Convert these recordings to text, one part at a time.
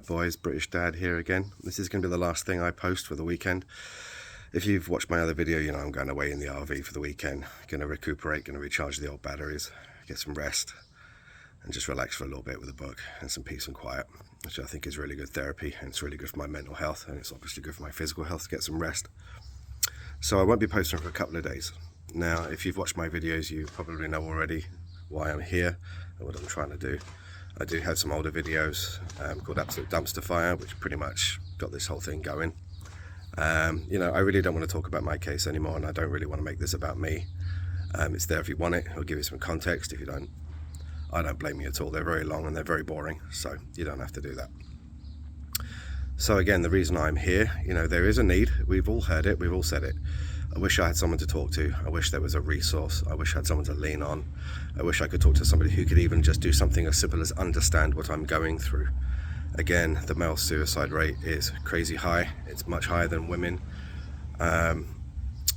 up, boys? British Dad here again. This is going to be the last thing I post for the weekend. If you've watched my other video, you know I'm going away in the RV for the weekend. Going to recuperate, going to recharge the old batteries, get some rest, and just relax for a little bit with a book and some peace and quiet, which I think is really good therapy, and it's really good for my mental health, and it's obviously good for my physical health to get some rest. So I won't be posting for a couple of days. Now, if you've watched my videos, you probably know already why I'm here and what I'm trying to do. I do have some older videos called Absolute Dumpster Fire, which pretty much got this whole thing going. You know, I really don't want to talk about my case anymore, and I don't really want to make this about me. It's there if you want it. I'll give you some context. If you don't, I don't blame you at all. They're very long and they're very boring, so you don't have to do that. So again, the reason I'm here, you know, there is a need. We've all heard it. We've all said it. I wish I had someone to talk to. I wish there was a resource. I wish I had someone to lean on. I wish I could talk to somebody who could even just do something as simple as understand what I'm going through. Again, the male suicide rate is crazy high. It's much higher than women.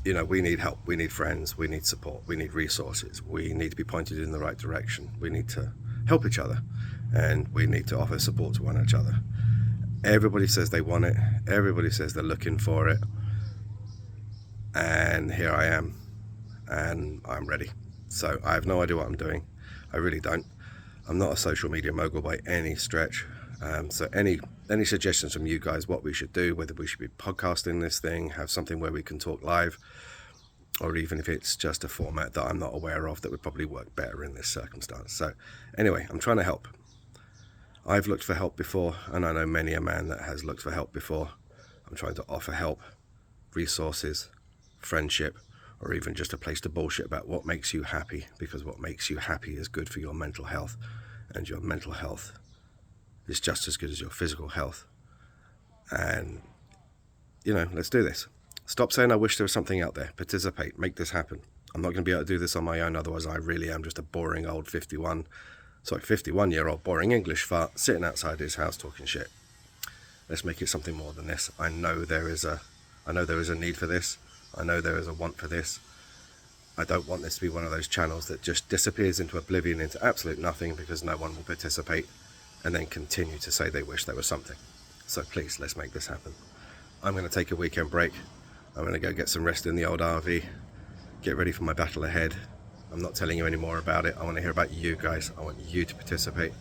You know, we need help. We need friends. We need support. We need resources. We need to be pointed in the right direction. We need to help each other, and we need to offer support to one another. Everybody says they want it. Everybody says they're looking for it. And here I am, and I'm ready. So I have no idea what I'm doing. I really don't. I'm not a social media mogul by any stretch. So any suggestions from you guys, what we should do, whether we should be podcasting this thing, have something where we can talk live, or even if it's just a format that I'm not aware of that would probably work better in this circumstance. So anyway, I'm trying to help. I've looked for help before, and I know many a man that has looked for help before. I'm trying to offer help, resources, friendship, or even just a place to bullshit about what makes you happy, because what makes you happy is good for your mental health, and your mental health is just as good as your physical health. And you know, let's do this. Stop saying I wish there was something out there. Participate, make this happen. I'm not going to be able to do this on my own, otherwise I really am just a boring old 51-year-old boring English fart sitting outside his house talking shit. Let's make it something more than this. I know there is a need for this. I know there is a want for this. I don't want this to be one of those channels that just disappears into oblivion, into absolute nothing, because no one will participate, and then continue to say they wish there was something. So please, let's make this happen. I'm going to take a weekend break. I'm going to go get some rest in the old RV, get ready for my battle ahead. I'm not telling you any more about it. I want to hear about you guys. I want you to participate.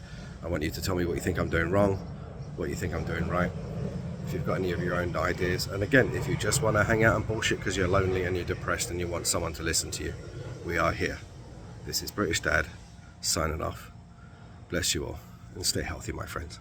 I want you to tell me what you think I'm doing wrong, what you think I'm doing right. If you've got any of your own ideas, and again, if you just want to hang out and bullshit because you're lonely and you're depressed and you want someone to listen to you, we are here. This is British Dad, signing off. Bless you all, and stay healthy, my friends.